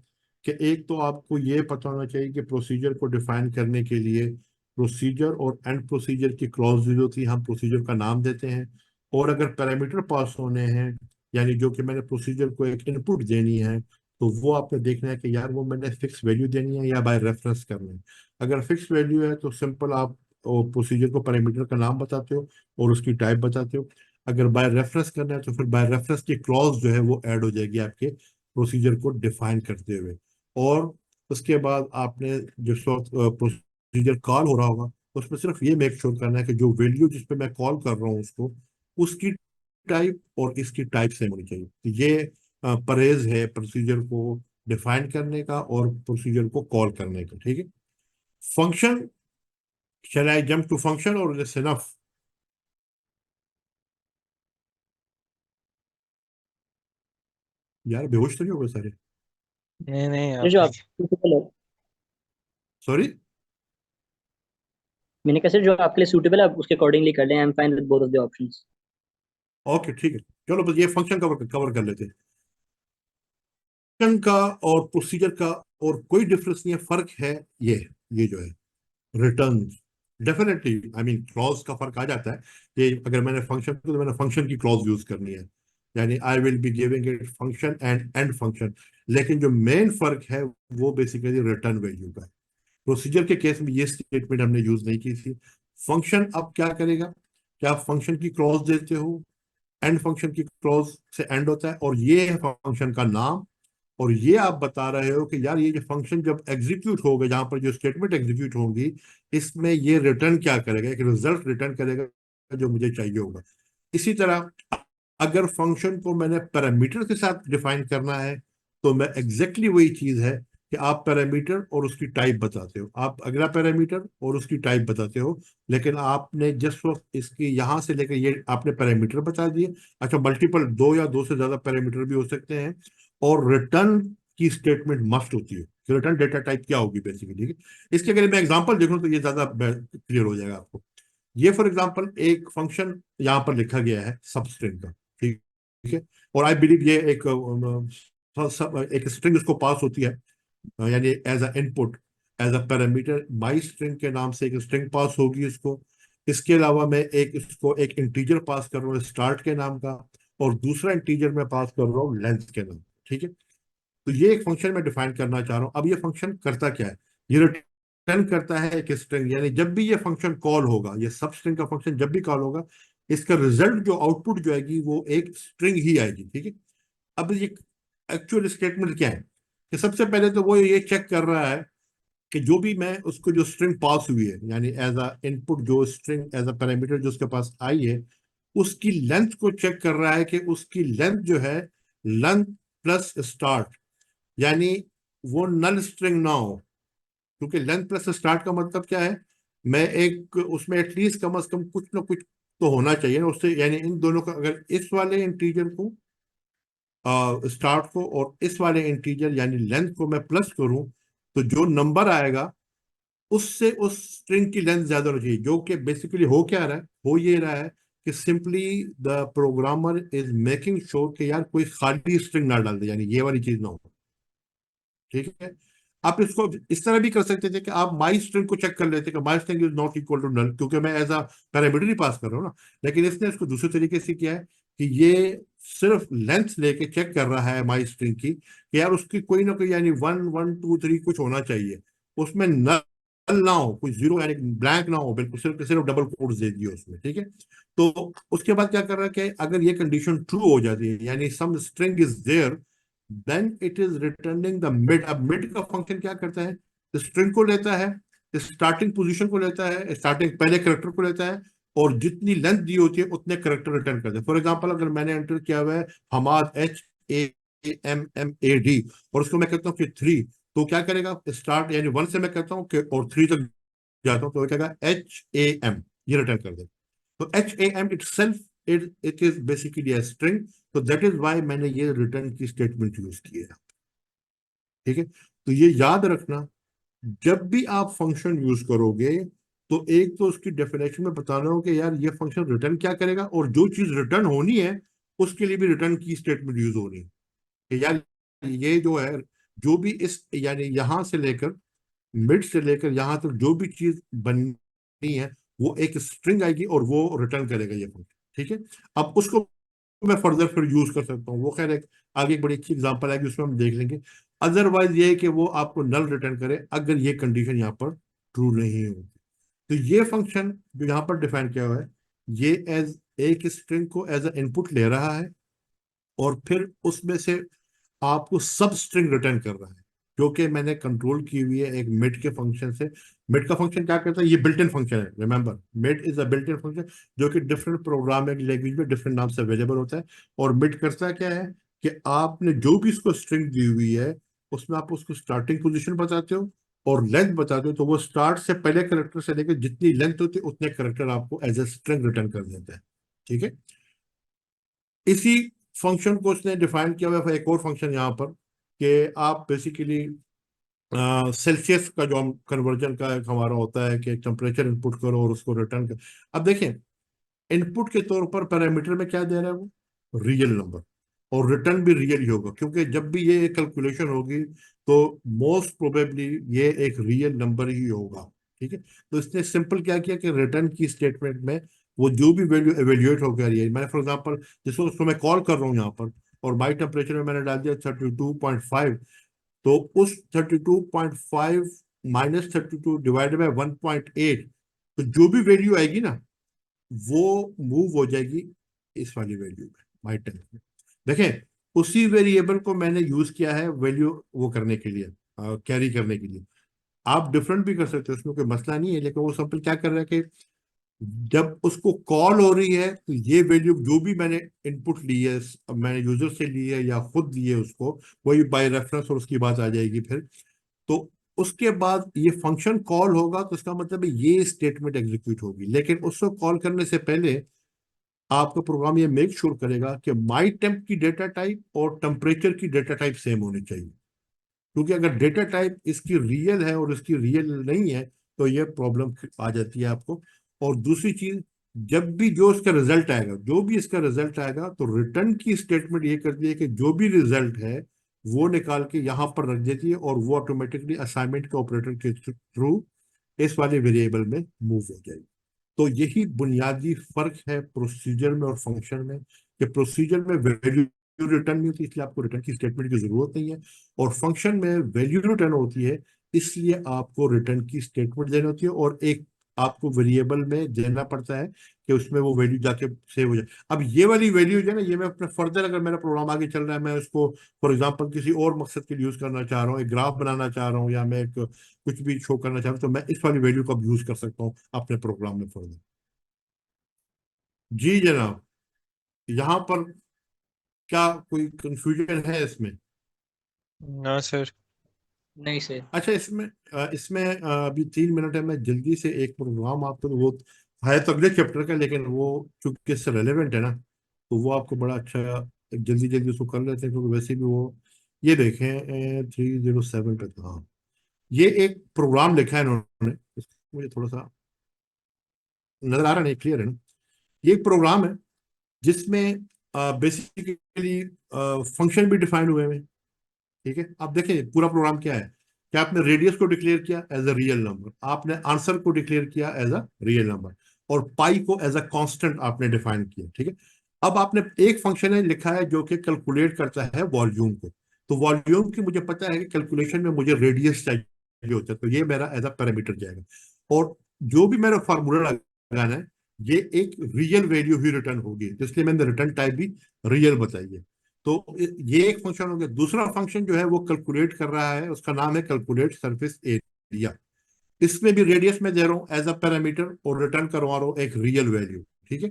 कि एक तो आपको ये पता होना चाहिए कि प्रोसीजर को डिफाइन करने के लिए प्रोसीजर और एंड प्रोसीजर की क्लॉजेज होती है, हम प्रोसीजर का नाम देते हैं। और अगर पैरामीटर पास होने हैं, यानी जो कि मैंने प्रोसीजर को एक इनपुट देनी है, तो वो आपने देखना है कि यार वो मैंने फिक्स वैल्यू देनी है या बाय रेफरेंस करना है। अगर फिक्स वैल्यू है तो सिंपल आप प्रोसीजर को पैरामीटर का नाम बताते हो और उसकी टाइप बताते हो। अगर बाय रेफरेंस करना है तो फिर बाय रेफरेंस की क्लॉज जो है वो ऐड हो जाएगी आपके प्रोसीजर को डिफाइन करते हुए। और उसके बाद आपने जिस वक्त प्रोसीजर कॉल हो रहा होगा, उसमें सिर्फ ये मेक श्योर करना है कि जो वैल्यू जिस पे मैं कॉल कर रहा हूँ उसको, उसकी टाइप और इसकी टाइप सेम होनी चाहिए। तो ये परहेज है प्रोसीजर को डिफाइन करने का और प्रोसीजर को कॉल करने का, ठीक है। Function, shall I jump to function और इट्स इनफ? यार बेहोश तो नहीं हो गए सारे? नहीं ये जो आप आप suitable है, सॉरी। मैंने कहा सर जो आपके लिए सूटेबल है आप उसके अकॉर्डिंगली कर लें। I am fine with both of the options. Okay ठीक है, चलो बस ये फंक्शन कवर कवर कर लेते हैं। फंक्शन का और प्रोसीजर का और कोई डिफरेंस नहीं है, फर्क है ये जो है return. Definitely I mean clause का फर्क आ जाता है कि अगर मैंने फंक्शन, तो मैंने फंक्शन की क्लॉज यूज करनी है, यानी आई will be giving it function and and function. लेकिन जो मेन फर्क है वो बेसिकली रिटर्न वैल्यू का है। प्रोसीजर के केस में ये स्टेटमेंट हमने यूज नहीं की थी। फंक्शन अब क्या करेगा, क्या आप फंक्शन की क्लॉज देते हो, एंड फंक्शन की क्लॉज से एंड होता है, और ये है फंक्शन का नाम। और ये आप बता रहे हो कि यार ये जो फंक्शन जब एग्जीक्यूट होगा, जहां पर जो स्टेटमेंट एग्जीक्यूट होंगी, इसमें ये रिटर्न क्या करेगा, एक रिजल्ट रिटर्न करेगा जो मुझे चाहिए होगा। इसी तरह अगर फंक्शन को मैंने पैरामीटर के साथ डिफाइन करना है, तो मैं एग्जैक्टली वही चीज है कि आप पैरामीटर और उसकी टाइप बताते हो, आप अगला पैरामीटर और उसकी टाइप बताते हो। लेकिन आपने जिस वक्त इसकी यहां से लेकर ये आपने पैरामीटर बता दिए, अच्छा मल्टीपल दो या दो से ज्यादा पैरामीटर भी हो सकते हैं, और रिटर्न की स्टेटमेंट मस्ट होती है कि रिटर्न डेटा टाइप क्या होगी बेसिकली, ठीक है। इसके अगर मैं एग्जांपल देखूं तो ये ज्यादा क्लियर हो जाएगा आपको। ये फॉर एग्जांपल एक फंक्शन यहाँ पर लिखा गया है सबस्ट्रिंग का, ठीक ठीक है। और आई बिलीव ये एक स्ट्रिंग इसको पास होती है, यानी as a input, as a parameter my string के नाम से एक स्ट्रिंग पास होगी इसको। इसके अलावा मैं एक इसको एक इंटीजर पास कर रहा हूँ स्टार्ट के नाम का, और दूसरा इंटीजर मैं पास कर रहा हूँ लेंथ के नाम, ठीक है। तो ये एक फंक्शन मैं डिफाइन करना चाह रहा हूँ। अब ये फंक्शन करता क्या है, ये रिटर्न करता है एक स्ट्रिंग, यानी जब भी ये फंक्शन कॉल होगा, ये सब स्ट्रिंग का फंक्शन जब भी कॉल होगा, इसका रिजल्ट जो आउटपुट जो आएगी वो एक स्ट्रिंग ही आएगी, ठीक है। अब ये एक्चुअल स्टेटमेंट क्या है, कि सबसे पहले तो वो ये चेक कर रहा है कि जो भी मैं उसको जो स्ट्रिंग पास हुई है, यानी एज अ इनपुट जो स्ट्रिंग एज अ पैरामीटर जो उसके पास आई है, उसकी लेंथ को चेक कर रहा है कि उसकी लेंथ जो है लेंथ प्लस स्टार्ट, यानी वो नल स्ट्रिंग ना हो। क्योंकि लेंथ प्लस स्टार्ट का मतलब क्या है, मैं एक उसमें एटलीस्ट कम से कम कुछ ना कुछ तो होना चाहिए ना उससे, यानी इन दोनों का अगर इस वाले इंटीजर को स्टार्ट को और इस वाले इंटीजर यानी लेंथ को मैं प्लस करूं, तो जो नंबर आएगा उससे उस स्ट्रिंग की लेंथ ज्यादा होनी चाहिए। जो कि बेसिकली हो क्या रहा है, हो ये रहा है कि simply the programmer is making sure कि यार कोई खाली स्ट्रिंग ना डाल दे, यानी ये वाली चीज ना हो, ठीक है। आप इसको इस तरह भी कर सकते थे कि आप माई स्ट्रिंग को चेक कर लेते कि my string is not equal to null, क्योंकि मैं एज अ पैरामीटर ही पास कर रहा हूँ ना। लेकिन इसने इसको दूसरे तरीके से किया है कि ये सिर्फ लेंथ लेके चेक कर रहा है माई स्ट्रिंग की कि यार उसकी कोई ना कोई यानी 1 1 2 3 कुछ होना चाहिए, उसमें नल ना हो, कुछ जीरो यानी ब्लैंक ना हो, बिल्कुल सिर्फ सिर्फ डबल कोट्स दे दिए उसमें, ठीक है। तो उसके बाद क्या कर रहा है कि अगर ये कंडीशन ट्रू हो जाती है यानी some string is there, then it is returning the mid. अब मिड का फंक्शन क्या करता है, स्ट्रिंग को लेता है, स्टार्टिंग पोजीशन को लेता है, स्टार्टिंग पहले करेक्टर को लेता है, और जितनी लेंथ दी होती है उतने करेक्टर रिटर्न करते हैं। फॉर एग्जांपल अगर मैंने एंटर किया हुआ है हमाद HAMMAD और उसको मैं कहता हूँ कि 3, तो क्या करेगा, स्टार्ट यानी 1 से मैं कहता हूँ कि और 3 तक जाता हूँ तो क्या कहेगा HAM, ये रिटर्न कर देगा। तो HAM it self it is basically a string, तो दैट इज वाई मैंने ये रिटर्न की स्टेटमेंट यूज की है, ठीक है। तो ये याद रखना, जब भी आप फंक्शन यूज करोगे तो एक तो उसकी डेफिनेशन में बताना हो कि यार ये फंक्शन रिटर्न क्या करेगा, और जो चीज रिटर्न होनी है उसके लिए भी रिटर्न की स्टेटमेंट यूज होनी है कि यार ये जो है, जो भी इस यानी यहां से लेकर मिड से लेकर यहां तक जो भी चीज बननी है वो एक स्ट्रिंग आएगी और वो रिटर्न करेगा ये फंक्शन, ठीक है। अब उसको मैं फर्दर फिर यूज कर सकता हूँ, वो खैर एक आगे एक बड़ी अच्छी एग्जांपल आएगी उसमें हम देख लेंगे। अदरवाइज ये है कि वो आपको नल रिटर्न करे अगर ये कंडीशन यहाँ पर ट्रू नहीं होगी। तो ये फंक्शन जो यहाँ पर डिफाइन किया हुआ है, ये एज एक स्ट्रिंग को एज अ इनपुट ले रहा है और फिर उसमें से आपको सब स्ट्रिंग रिटर्न कर रहा है, जो कि मैंने कंट्रोल की हुई है एक मिड के फंक्शन से। मिड का फंक्शन क्या करता है, ये बिल्ट इन फंक्शन है, remember mid is a built in function जो कि डिफरेंट प्रोग्रामिंग लैंग्वेज में डिफरेंट नाम से अवेलेबल होता है। और मिड करता क्या है कि आपने जो भी इसको स्ट्रिंग दी हुई है उसमें आप उसको स्टार्टिंग पोजीशन बताते हो और लेंथ बताते हो, तो वो स्टार्ट से पहले करेक्टर से लेकर जितनी लेंथ होती है उतने करेक्टर आपको एज ए स्ट्रिंग रिटर्न कर देता है, ठीक है। इसी फंक्शन को उसने डिफाइन किया हुआ है एक और फंक्शन यहाँ पर कि आप बेसिकली सेल्सियस का जो हम कन्वर्जन का एक हमारा होता है कि टेम्परेचर इनपुट करो और उसको रिटर्न कर। अब देखें इनपुट के तौर पर पैरामीटर में क्या दे रहा है वो रियल नंबर, और रिटर्न भी रियल ही होगा क्योंकि जब भी ये कैलकुलेशन होगी तो मोस्ट प्रोबेबली ये एक रियल नंबर ही होगा, ठीक है। तो इसने सिंपल क्या किया कि रिटर्न की स्टेटमेंट में वो जो भी वैल्यू एवेल्युएट हो गया है, मैंने फॉर एग्जांपल जिसको उसको मैं कॉल कर रहा हूँ यहाँ पर और बाई टेम्परेचर में मैंने डाल दिया 32.5, तो उस 32.5 माइनस 32 डिवाइडेड बाई 1.8, तो जो भी वैल्यू आएगी ना वो मूव हो जाएगी इस वाली वैल्यू में बाई टेन में। देखें उसी वेरिएबल को मैंने यूज किया है वैल्यू वो करने के लिए, कैरी करने के लिए। आप डिफरेंट भी कर सकते हो, उसमें कोई मसला नहीं है, लेकिन वो सिंपल क्या कर रहा है कि जब उसको कॉल हो रही है तो ये वैल्यू जो भी मैंने इनपुट ली है, मैंने यूजर से ली है या खुद ली है उसको, वही बाय रेफरेंस और उसकी बात आ जाएगी फिर। तो उसके बाद ये फंक्शन कॉल होगा तो इसका मतलब है ये स्टेटमेंट एग्जीक्यूट होगी, लेकिन उसको कॉल करने से पहले आपका प्रोग्राम ये मेक श्योर करेगा कि माई टेम्प की डेटा टाइप और टेम्परेचर की डेटा टाइप सेम होनी चाहिए, क्योंकि अगर डेटा टाइप इसकी रियल है और इसकी रियल नहीं है तो ये प्रॉब्लम आ जाती है आपको। और दूसरी चीज, जब भी जो इसका रिजल्ट आएगा, जो भी इसका रिजल्ट आएगा तो रिटर्न की स्टेटमेंट ये करती है कि जो भी रिजल्ट है वो निकाल के यहाँ पर रख देती है और वो ऑटोमेटिकली असाइनमेंट के ऑपरेटर के थ्रू इस वाले वेरिएबल में मूव हो जाएगी। तो यही बुनियादी फर्क है प्रोसीजर में और फंक्शन में, कि प्रोसीजर में वैल्यू रिटर्न नहीं होती इसलिए आपको रिटर्न की स्टेटमेंट की जरूरत नहीं है, और फंक्शन में वैल्यू रिटर्न होती है इसलिए आपको रिटर्न की स्टेटमेंट देनी होती है और एक आपको वेरिएबल में देना पड़ता है कि उसमें वो वैल्यू जाके सेव हो जाए। अब ये वाली वैल्यू जो है ना, ये मैं अपने फर्दर अगर मेरा प्रोग्राम आगे चल रहा है, मैं उसको फॉर एग्जांपल किसी और मकसद के लिए यूज करना चाह रहा हूँ, एक ग्राफ बनाना चाह रहा हूँ या मैं एक कुछ भी शो करना चाह रहा हूँ, तो मैं इस वाली वैल्यू का यूज कर सकता हूँ अपने प्रोग्राम में फर्दर। जी जनाब, यहाँ पर क्या कोई कंफ्यूजन है इसमें? ना सर। नहीं सर। अच्छा इसमें इसमें अभी 3 मिनट है, मैं जल्दी से एक प्रोग्राम आपको, वो है तो अगले चैप्टर का लेकिन वो चूंकि इससे रेलेवेंट है ना, तो वो आपको बड़ा अच्छा जल्दी जल्दी उसको कर लेते हैं क्योंकि वैसे भी वो, ये देखें 307 पे था। हाँ, ये एक प्रोग्राम लिखा है इन्होंने, इसको मुझे थोड़ा सा नजर आ रहा नहीं, क्लियर है ना? ये एक प्रोग्राम है जिसमें बेसिकली फंक्शन भी डिफाइन हुए हैं, ठीक है। अब देखिए पूरा प्रोग्राम क्या है कि आपने रेडियस को डिक्लेयर किया एज अ रियल नंबर, आपने आंसर को डिक्लेयर किया एज अ रियल नंबर, और पाई को एज अ कांस्टेंट आपने डिफाइन किया, ठीक है। अब आपने एक फंक्शन है लिखा है जो कि कैलकुलेट करता है वॉल्यूम को। तो वॉल्यूम की मुझे पता है कि कैलकुलेशन में मुझे रेडियस चाहिए होता है, तो ये मेरा एज अ पैरामीटर जाएगा। और जो भी मेरा फार्मूला लगाना है ये एक रियल वैल्यू ही रिटर्न होगी, तो इसलिए मैंने रिटर्न टाइप भी रियल बताई है। तो ये एक फंक्शन हो गया। दूसरा फंक्शन जो है वो कैलकुलेट कर रहा है, उसका नाम है कैलकुलेट सरफेस एरिया। इसमें भी रेडियस में दे रहा हूँ एज अ पैरामीटर और रिटर्न करवा रहा हूँ एक रियल वैल्यू। ठीक है,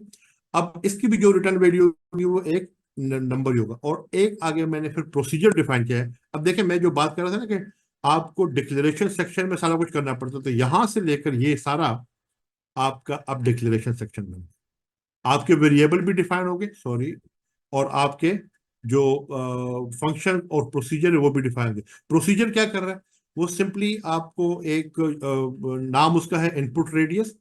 अब इसकी भी जो रिटर्न वैल्यू होगी वो एक नंबर ही होगा। और एक आगे मैंने फिर प्रोसीजर डिफाइन किया है। अब देखिए मैं जो बात कर रहा था ना कि आपको डिक्लेरेशन सेक्शन में सारा कुछ करना पड़ता है, तो यहां से लेकर ये सारा आपका अब डिक्लेरेशन सेक्शन में आपके वेरिएबल भी डिफाइन हो गए, सॉरी, और आपके जो फंक्शन और प्रोसीजर है वो भी डिफाइन हो गए। प्रोसीजर क्या कर रहा है, वो सिंपली आपको एक नाम उसका है इनपुट रेडियस,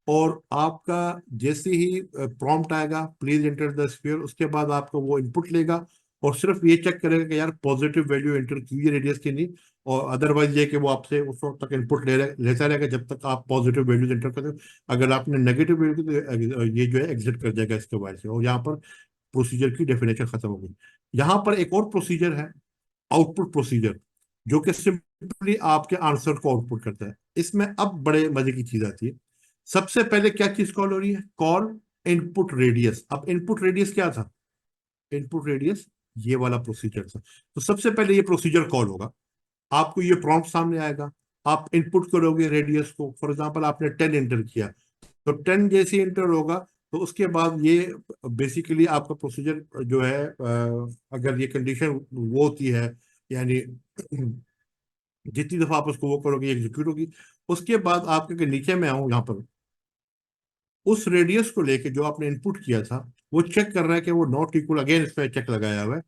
और आपका जैसे ही प्रॉम्प्ट आएगा प्लीज एंटर द स्फीयर, उसके बाद आपको वो इनपुट लेगा और सिर्फ ये चेक करेगा कि यार पॉजिटिव वैल्यू एंटर की है रेडियस की नहीं, और अदरवाइज ये कि वो आपसे उस वक्त तक इनपुट लेता रहेगा जब तक आप पॉजिटिव वैल्यूज एंटर करते हो। अगर आपने नेगेटिव वैल्यू तो ये जो है एग्जिट कर जाएगा इसके वजह से, और यहाँ पर प्रोसीजर की डेफिनेशन खत्म हो गई। यहाँ पर एक और प्रोसीजर है, आउटपुट प्रोसीजर, जो कि सिंपली आपके आंसर को आउटपुट करता है। इसमें अब बड़े मजे की चीज आती है। सबसे पहले क्या चीज कॉल हो रही है, कॉल इनपुट रेडियस। अब इनपुट रेडियस क्या था, इनपुट रेडियस ये वाला प्रोसीजर था। तो सबसे पहले ये प्रोसीजर कॉल होगा, आपको ये प्रॉम्प्ट सामने आएगा, आप इनपुट करोगे रेडियस को। फॉर एग्जांपल आपने 10 एंटर किया, तो 10 जैसे एंटर होगा तो उसके बाद ये बेसिकली आपका प्रोसीजर जो है अगर ये कंडीशन वो होती है, यानी जितनी दफा आप उसको वो करोगे एग्जीक्यूट होगी। उसके बाद आपके अगर नीचे में आऊं यहाँ पर, उस रेडियस को लेके जो आपने इनपुट किया था वो चेक कर रहा है कि वो नॉट इक्वल, अगेन इस पे चेक लगाया हुआ है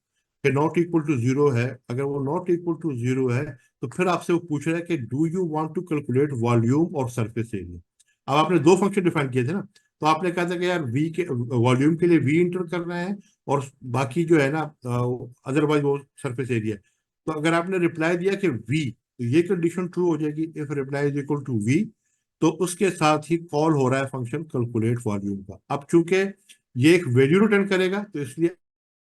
कि नॉट इक्वल टू जीरो है। अगर वो नॉट इक्वल टू जीरो है तो फिर आपसे वो पूछ रहा है कि do you want to calculate volume और सरफेस एरिया। अब आपने दो फंक्शन डिफाइन किए थे ना, तो आपने कहा था कि यार वी के वॉल्यूम के लिए वी इंटर करना है, और बाकी जो है ना अदरवाइज वो सरफेस एरिया। तो अगर आपने रिप्लाई दिया कि वी, तो ये कंडीशन ट्रू हो जाएगी, if reply is equal to V, तो उसके साथ ही कॉल हो रहा है फंक्शन कैलकुलेट वॉल्यूम का। अब चूंकि ये एक वैल्यू रिटर्न करेगा तो इसलिए